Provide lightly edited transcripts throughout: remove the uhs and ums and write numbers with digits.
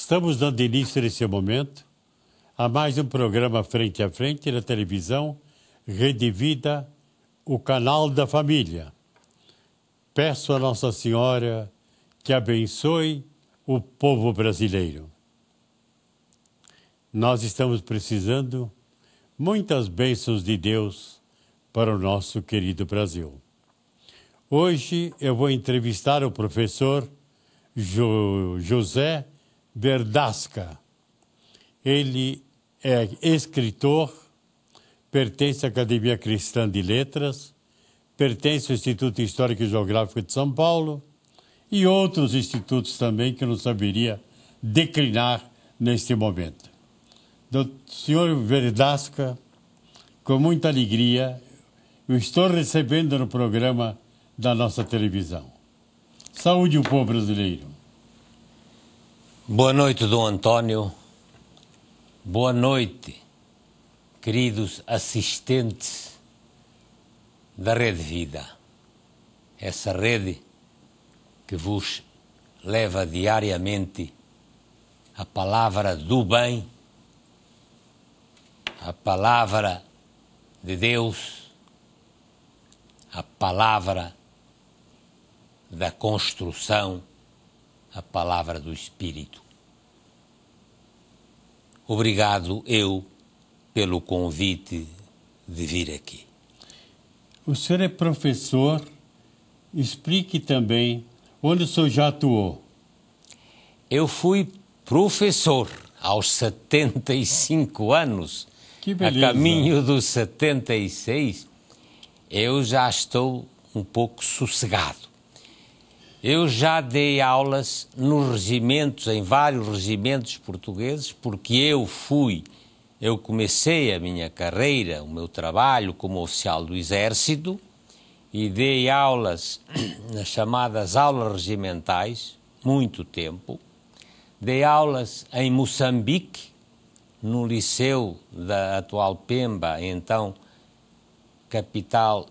Estamos dando início nesse momento a mais um programa Frente a Frente na televisão Rede Vida, o canal da família. Peço a Nossa Senhora que abençoe o povo brasileiro. Nós estamos precisando muitas bênçãos de Deus para o nosso querido Brasil. Hoje eu vou entrevistar o professor José Verdasca. Ele é escritor, pertence à Academia Cristã de Letras, pertence ao Instituto Histórico e Geográfico de São Paulo e outros institutos também que eu não saberia declinar neste momento. Do senhor Verdasca, com muita alegria, eu estou recebendo no programa da nossa televisão. Saúde o povo brasileiro. Boa noite, Dom António. Boa noite, queridos assistentes da Rede Vida. Essa rede que vos leva diariamente a palavra do bem, a palavra de Deus, a palavra da construção, a palavra do Espírito. Obrigado eu pelo convite de vir aqui. O senhor é professor, explique também onde o senhor já atuou. Eu fui professor aos 75 anos, Que beleza. A caminho dos 76, eu já estou um pouco sossegado. Eu já dei aulas nos regimentos, em vários regimentos portugueses, porque eu comecei a minha carreira, o meu trabalho como oficial do Exército e dei aulas nas chamadas aulas regimentais, muito tempo. Dei aulas em Moçambique, no liceu da atual Pemba, então capital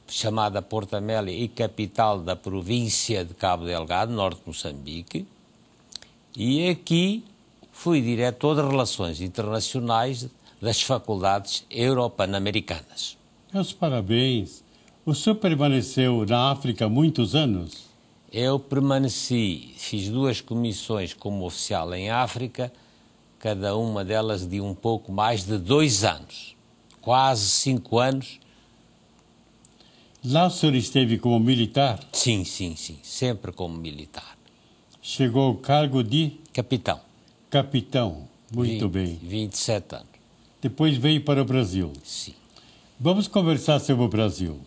chamada Porto Amélia e capital da província de Cabo Delgado, norte de Moçambique, e aqui fui diretor de Relações Internacionais das Faculdades Euro-Pan-Americanas. Meus parabéns. O senhor permaneceu na África muitos anos? Eu permaneci, fiz 2 comissões como oficial em África, cada uma delas de um pouco mais de 2 anos. Quase 5 anos. Lá o senhor esteve como militar? Sim, sempre como militar. Chegou ao cargo de? Capitão. Capitão, muito bem. 27 anos. Depois veio para o Brasil. Sim. Vamos conversar sobre o Brasil.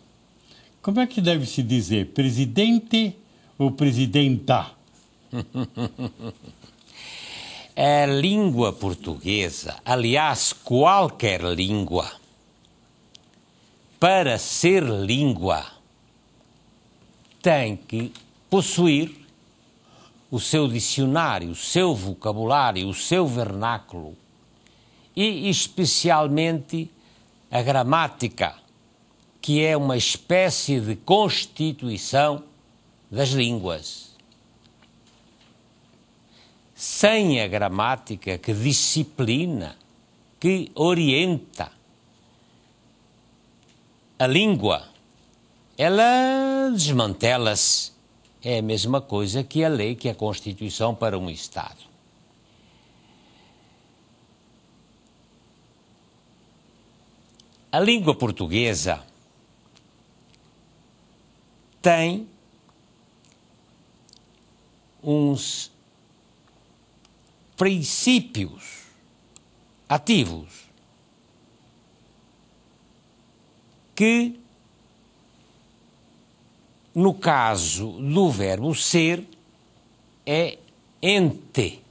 Como é que deve se dizer? Presidente ou presidenta? A língua portuguesa, aliás, qualquer língua, para ser língua, tem que possuir o seu dicionário, o seu vocabulário, o seu vernáculo e, especialmente, a gramática, que é uma espécie de constituição das línguas. Sem a gramática que disciplina, que orienta a língua, ela desmantela-se. É a mesma coisa que a lei, que a Constituição para um Estado. A língua portuguesa tem uns princípios ativos que, no caso do verbo ser, é ente.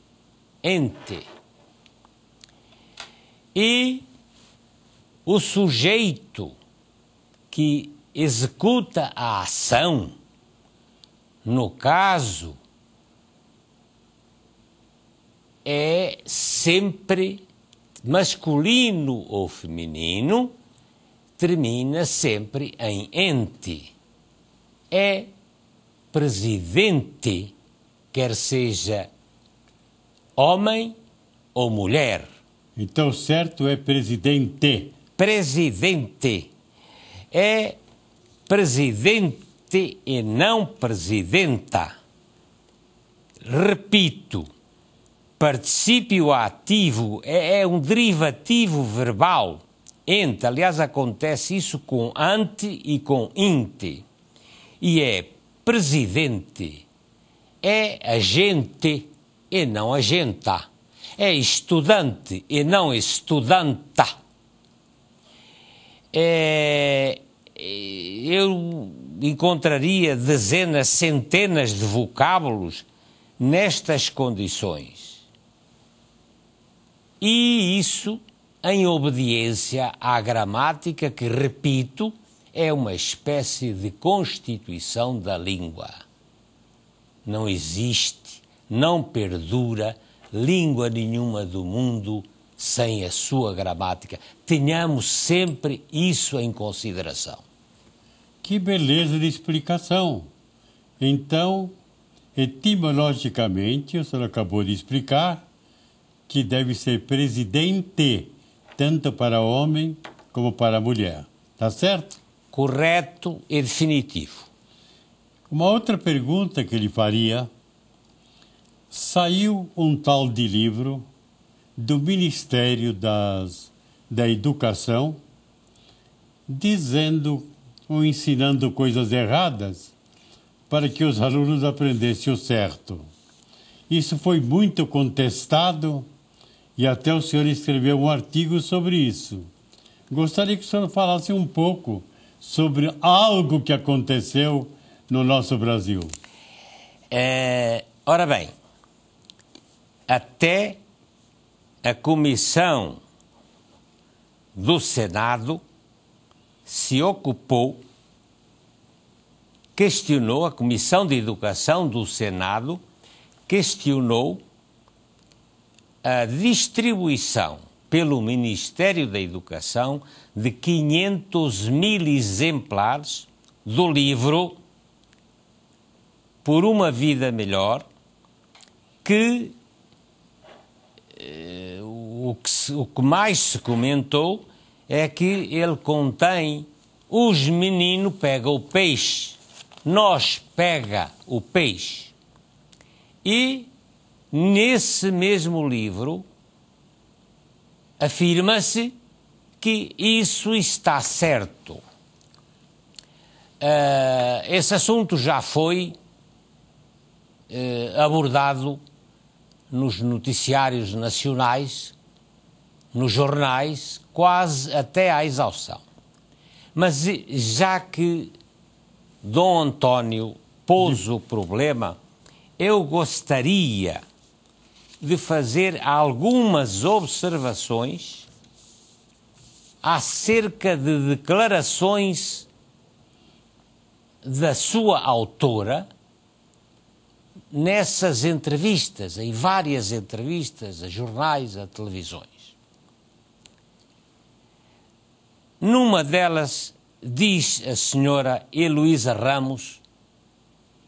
E o sujeito que executa a ação, no caso, é sempre masculino ou feminino, termina sempre em ente. É presidente, quer seja homem ou mulher. Então, certo é presidente. Presidente. É presidente e não presidenta. Repito, particípio ativo é um derivativo verbal. Ente, aliás, acontece isso com ante e com inte. E é presidente. É agente e não agenta. É estudante e não estudanta. Eu encontraria dezenas, centenas de vocábulos nestas condições. E isso em obediência à gramática que, repito, é uma espécie de constituição da língua. Não existe, não perdura língua nenhuma do mundo sem a sua gramática. Tenhamos sempre isso em consideração. Que beleza de explicação! Então, etimologicamente, o senhor acabou de explicar que deve ser presidente, tanto para homem como para mulher. Tá certo? Correto e definitivo. Uma outra pergunta que lhe faria: saiu um tal de livro do Ministério da Educação dizendo ou ensinando coisas erradas para que os alunos aprendessem o certo. Isso foi muito contestado e até o senhor escreveu um artigo sobre isso. Gostaria que o senhor falasse um pouco sobre algo que aconteceu no nosso Brasil. Ora bem, até a Comissão do Senado se ocupou, questionou, a Comissão de Educação do Senado questionou a distribuição pelo Ministério da Educação de 500.000 exemplares do livro Por uma Vida Melhor, que o que mais se comentou é que ele contém os meninos pegam o peixe, nós pega o peixe. E nesse mesmo livro afirma-se que isso está certo. Esse assunto já foi abordado nos noticiários nacionais, nos jornais, quase até à exaustão. Mas já que Dom António pôs o problema, eu gostaria de fazer algumas observações acerca de declarações da sua autora nessas entrevistas, em várias entrevistas a jornais, a televisões. Numa delas diz a senhora Heloísa Ramos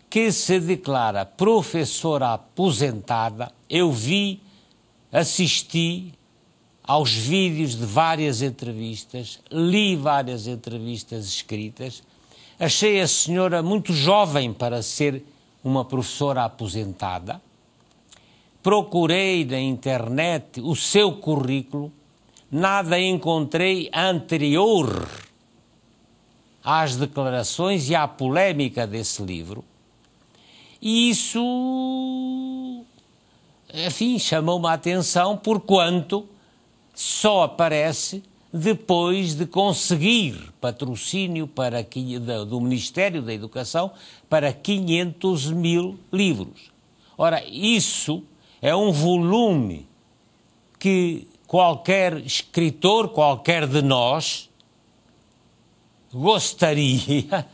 que se declara professora aposentada. Eu assisti aos vídeos de várias entrevistas, li várias entrevistas escritas, achei a senhora muito jovem para ser uma professora aposentada. Procurei na internet o seu currículo, nada encontrei anterior às declarações e à polémica desse livro. E isso, enfim, chamou-me a atenção, porquanto só aparece depois de conseguir patrocínio do Ministério da Educação para 500.000 livros. Ora, isso é um volume que qualquer escritor, qualquer de nós, gostaria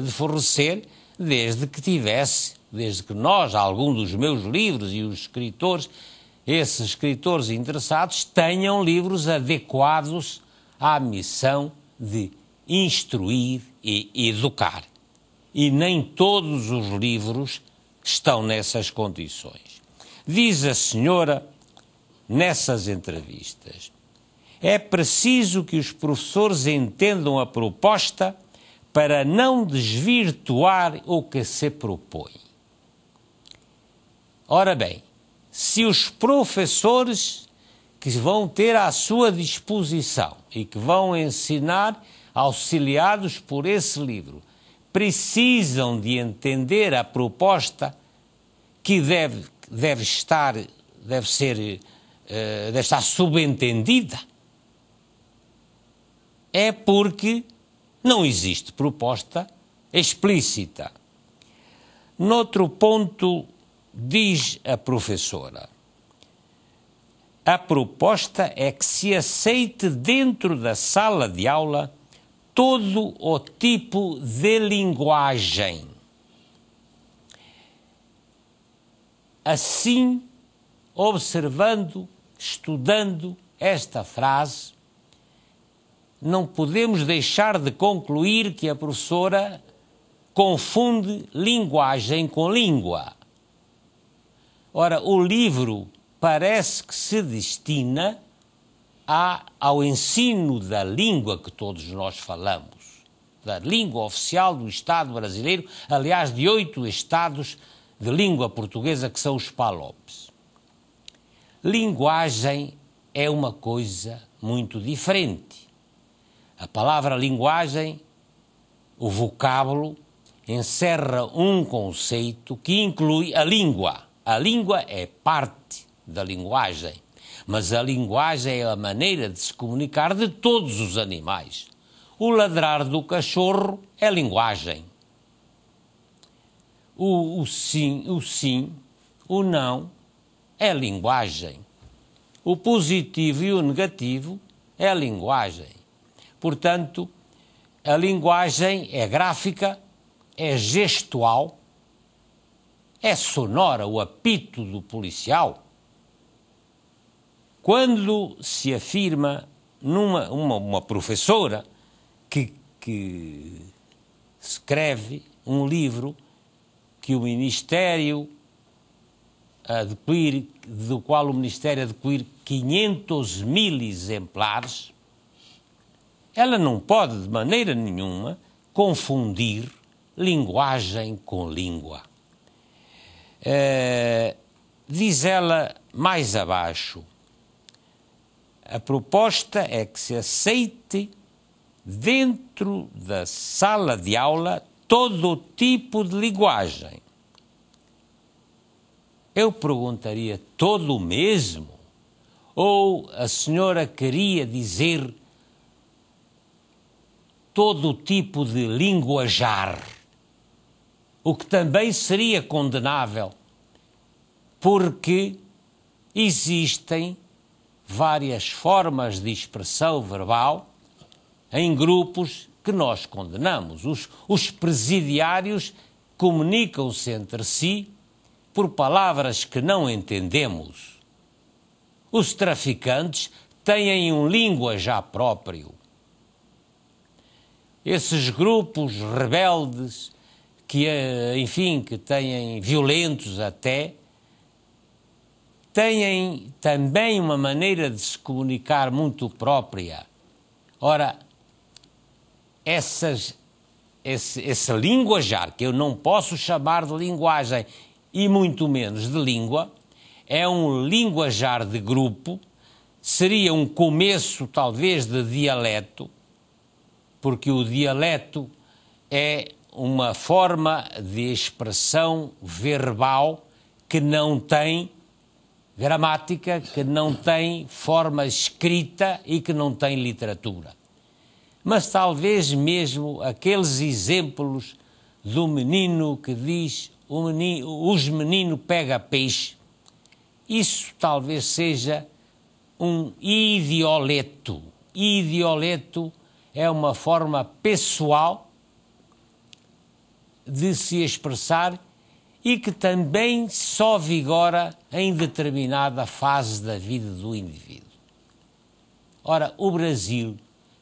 de fornecer desde que nós, algum dos meus livros e os escritores, esses escritores interessados, tenham livros adequados à missão de instruir e educar. E nem todos os livros estão nessas condições. Diz a senhora nessas entrevistas: é preciso que os professores entendam a proposta para não desvirtuar o que se propõe. Ora bem, se os professores que vão ter à sua disposição e que vão ensinar, auxiliados por esse livro, precisam de entender a proposta que deve estar subentendida, é porque não existe proposta explícita. Noutro ponto, diz a professora: a proposta é que se aceite dentro da sala de aula todo o tipo de linguagem. Assim, observando, estudando esta frase, não podemos deixar de concluir que a professora confunde linguagem com língua. Ora, o livro parece que se destina ao ensino da língua que todos nós falamos, da língua oficial do Estado brasileiro, aliás, de 8 estados de língua portuguesa, que são os PALOPs. Linguagem é uma coisa muito diferente. A palavra linguagem, o vocábulo, encerra um conceito que inclui a língua. A língua é parte da linguagem, mas a linguagem é a maneira de se comunicar de todos os animais. O ladrar do cachorro é linguagem. O sim, o não é linguagem. O positivo e o negativo é linguagem. Portanto, a linguagem é gráfica, é gestual, é sonora, o apito do policial. Quando se afirma uma professora que escreve um livro que o Ministério do qual o Ministério adquire 500.000 exemplares, ela não pode de maneira nenhuma confundir linguagem com língua. Diz ela mais abaixo: a proposta é que se aceite dentro da sala de aula todo o tipo de linguagem. Eu perguntaria: todo o mesmo? Ou a senhora queria dizer todo o tipo de linguajar? O que também seria condenável, porque existem várias formas de expressão verbal em grupos que nós condenamos. Os presidiários comunicam-se entre si por palavras que não entendemos. Os traficantes têm um linguajar próprio. Esses grupos rebeldes, que têm violentos até, têm também uma maneira de se comunicar muito própria. Ora, esse linguajar, que eu não posso chamar de linguagem e muito menos de língua, é um linguajar de grupo, seria um começo talvez de dialeto, porque o dialeto é uma forma de expressão verbal que não tem gramática, que não tem forma escrita e que não tem literatura. Mas talvez mesmo aqueles exemplos do menino que diz os meninos pega peixe, isso talvez seja um idioleto. Idioleto é uma forma pessoal de se expressar e que também só vigora em determinada fase da vida do indivíduo. Ora, o Brasil,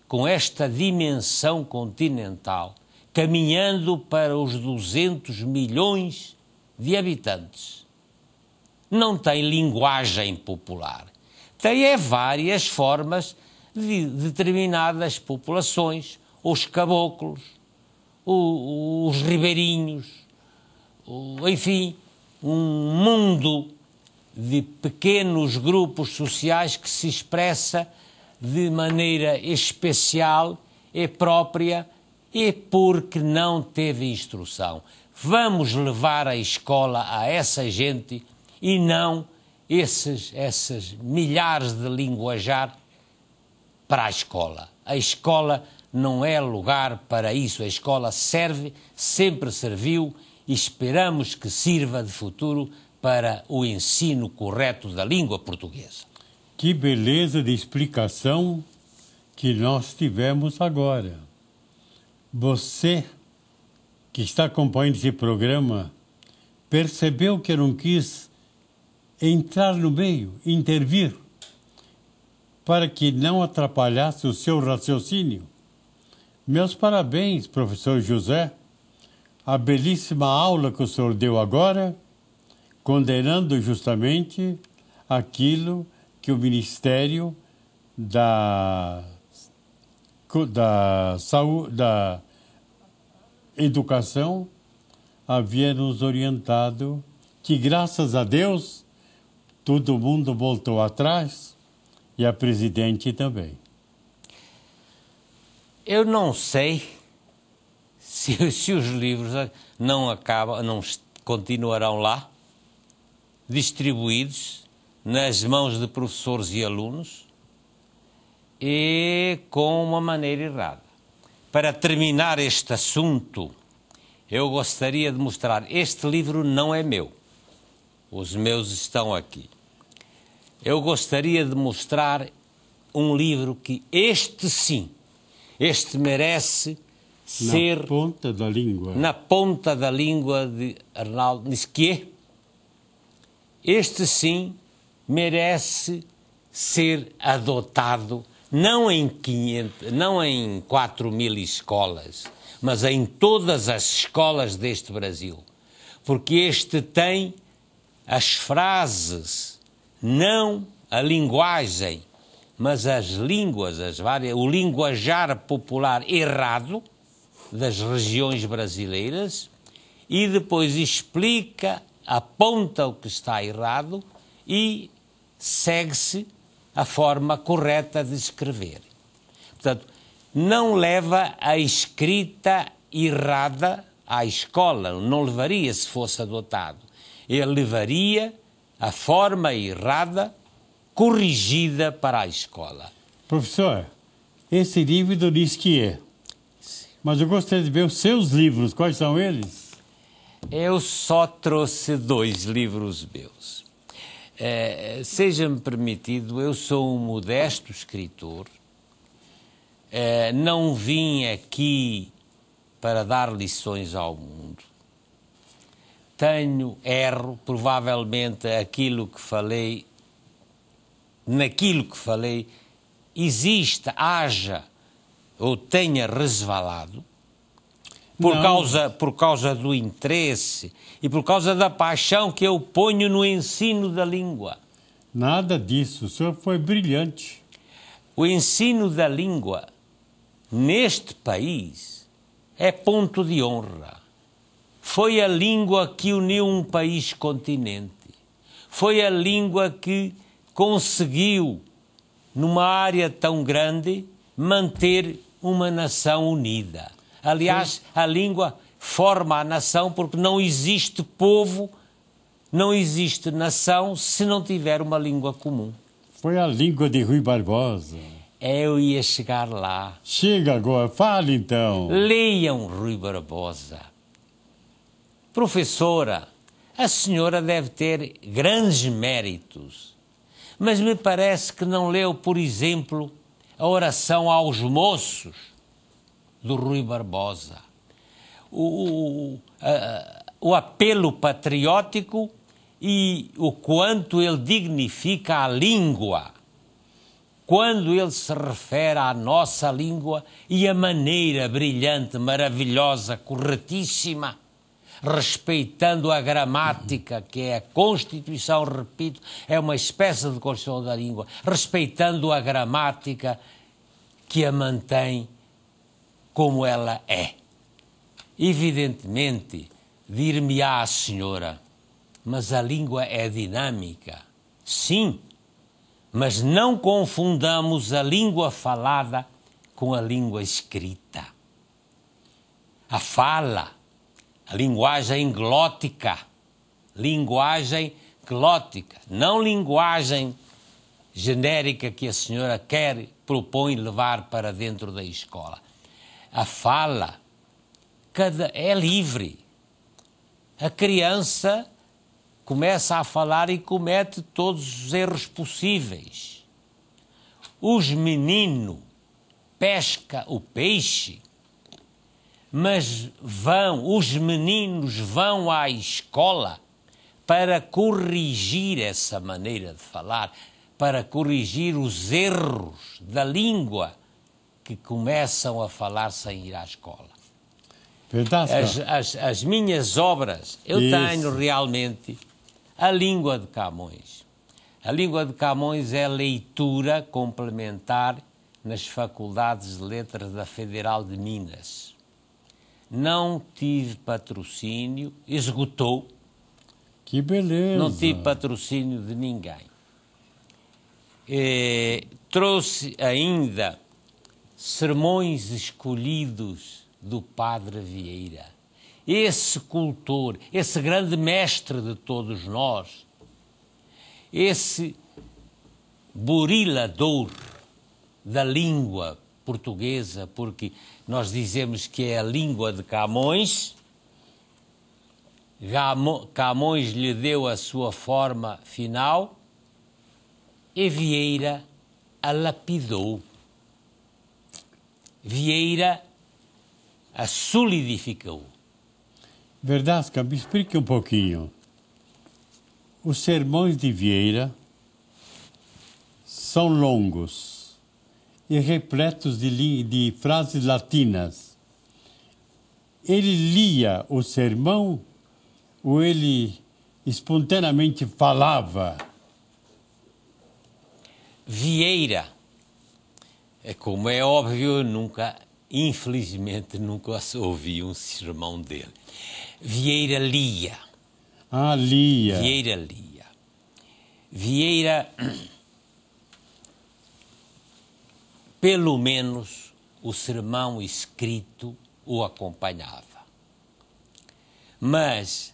com esta dimensão continental, caminhando para os 200 milhões de habitantes, não tem linguagem popular. Tem várias formas de determinadas populações, os caboclos, os ribeirinhos, enfim, um mundo de pequenos grupos sociais que se expressa de maneira especial e própria e porque não teve instrução. Vamos levar a escola a essa gente e não esses milhares de linguajar para a escola. A escola não é lugar para isso. A escola serve, sempre serviu e esperamos que sirva de futuro para o ensino correto da língua portuguesa. Que beleza de explicação que nós tivemos agora. Você que está acompanhando esse programa percebeu que eu não quis entrar no meio, intervir, para que não atrapalhasse o seu raciocínio. Meus parabéns, professor José. A belíssima aula que o senhor deu agora, condenando justamente aquilo que o Ministério da Saúde, da Educação havia nos orientado, que graças a Deus todo mundo voltou atrás e a presidente também. Eu não sei se os livros não continuarão lá, distribuídos nas mãos de professores e alunos e com uma maneira errada. Para terminar este assunto, eu gostaria de mostrar, este livro não é meu, os meus estão aqui. Eu gostaria de mostrar um livro que este sim, este merece ser... Na ponta da língua. Na ponta da língua de Arnaldo Nisquier. Este sim merece ser adotado, não em 4.000 escolas, mas em todas as escolas deste Brasil. Porque este tem as frases, não a linguagem, mas as línguas, o linguajar popular errado das regiões brasileiras e depois explica, aponta o que está errado e segue-se a forma correta de escrever. Portanto, não leva a escrita errada à escola, não levaria se fosse adotado. Ele levaria a forma errada corrigida para a escola. Professor, esse livro diz que é. Mas eu gostaria de ver os seus livros. Quais são eles? Eu só trouxe 2 livros meus. Seja-me permitido, eu sou um modesto escritor. Não vim aqui para dar lições ao mundo. Erro, provavelmente naquilo que falei, haja ou tenha resvalado, por causa do interesse e por causa da paixão que eu ponho no ensino da língua. Nada disso, o senhor foi brilhante. O ensino da língua, neste país, é ponto de honra. Foi a língua que uniu um país-continente. Foi a língua que conseguiu, numa área tão grande, manter uma nação unida. Aliás, a língua forma a nação porque não existe povo, não existe nação se não tiver uma língua comum. Foi a língua de Rui Barbosa. Eu ia chegar lá. Chega agora, fale então. Leiam Rui Barbosa. Professora, a senhora deve ter grandes méritos, mas me parece que não leu, por exemplo, a oração aos moços do Rui Barbosa. O apelo patriótico e o quanto ele dignifica a língua, quando ele se refere à nossa língua e a maneira brilhante, maravilhosa, corretíssima respeitando a gramática, que é a Constituição, repito, é uma espécie de Constituição da língua, respeitando a gramática que a mantém como ela é. Evidentemente, dir-me-á a senhora, mas a língua é dinâmica. Sim, mas não confundamos a língua falada com a língua escrita. A fala, a linguagem glótica, não linguagem genérica que a senhora propõe levar para dentro da escola. A fala é livre. A criança começa a falar e comete todos os erros possíveis. Os meninos pescam o peixe, mas os meninos vão à escola para corrigir essa maneira de falar, para corrigir os erros da língua que começam a falar sem ir à escola. As minhas obras, eu tenho realmente a língua de Camões. A língua de Camões é leitura complementar nas faculdades de letras da Federal de Minas. Não tive patrocínio, esgotou. Que beleza! Não tive patrocínio de ninguém. Trouxe ainda sermões escolhidos do Padre Vieira. Esse cultor, esse grande mestre de todos nós, esse burilador da língua portuguesa, porque nós dizemos que é a língua de Camões. Camões lhe deu a sua forma final e Vieira a lapidou. Vieira a solidificou. Verdasca, me explique um pouquinho. Os sermões de Vieira são longos e repletos de frases latinas. Ele lia o sermão ou ele espontaneamente falava? Vieira, como é óbvio, infelizmente nunca ouvi um sermão dele. Vieira lia. Lia. Vieira lia. Vieira, pelo menos, o sermão escrito o acompanhava. Mas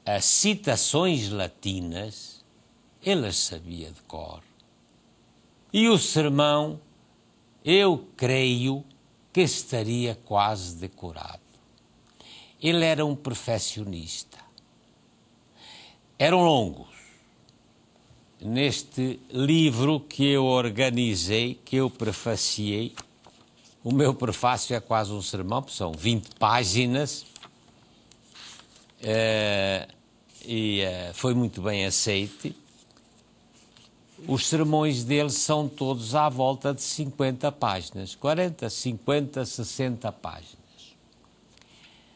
as citações latinas, ele sabia de cor. E o sermão, eu creio que estaria quase decorado. Ele era um perfeccionista. Eram longos. Neste livro que eu organizei, que eu prefaciei, o meu prefácio é quase um sermão, são 20 páginas, foi muito bem aceite. Os sermões dele são todos à volta de 50 páginas, 40, 50, 60 páginas.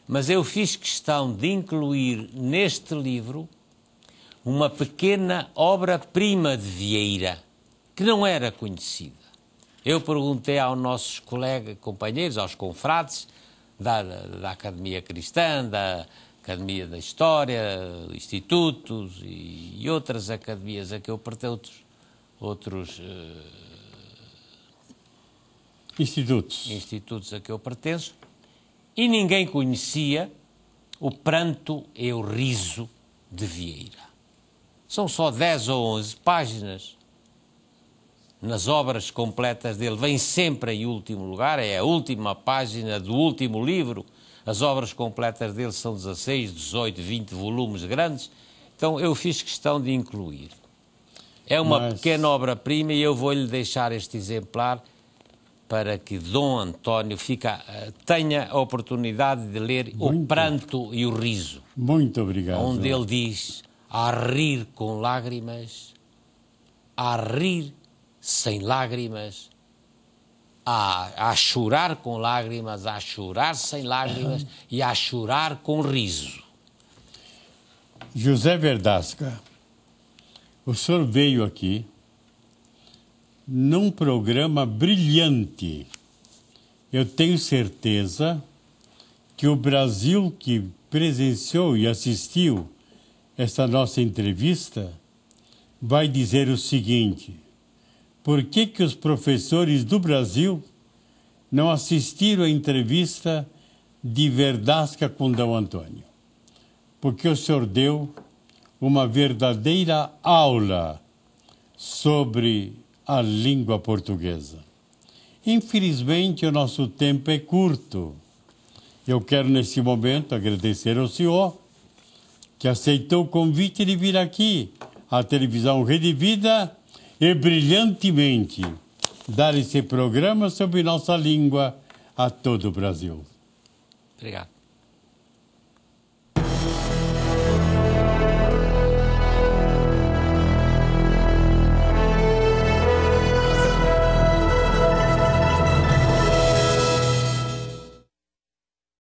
Mas eu fiz questão de incluir neste livro uma pequena obra-prima de Vieira, que não era conhecida. Eu perguntei aos nossos colegas, companheiros, aos confrades da Academia Cristã, da Academia da História, institutos e outras academias a que eu pertenço, outros institutos a que eu pertenço, e ninguém conhecia o pranto e o riso de Vieira. São só 10 ou 11 páginas. Nas obras completas dele, vem sempre em último lugar, é a última página do último livro. As obras completas dele são 16, 18, 20 volumes grandes. Então eu fiz questão de incluir. É uma pequena obra-prima e eu vou-lhe deixar este exemplar para que Dom António tenha a oportunidade de ler O Pranto e o Riso. Muito obrigado. Onde ele diz, a rir com lágrimas, a rir sem lágrimas, Há chorar com lágrimas, há chorar sem lágrimas e há chorar com riso. José Verdasca, o senhor veio aqui num programa brilhante. Eu tenho certeza que o Brasil que presenciou e assistiu essa nossa entrevista vai dizer o seguinte: por que que os professores do Brasil não assistiram à entrevista de Verdasca com D. Antônio? Porque o senhor deu uma verdadeira aula sobre a língua portuguesa. Infelizmente, o nosso tempo é curto. Eu quero, nesse momento, agradecer ao senhor que aceitou o convite de vir aqui à televisão Rede Vida e brilhantemente dar esse programa sobre nossa língua a todo o Brasil. Obrigado.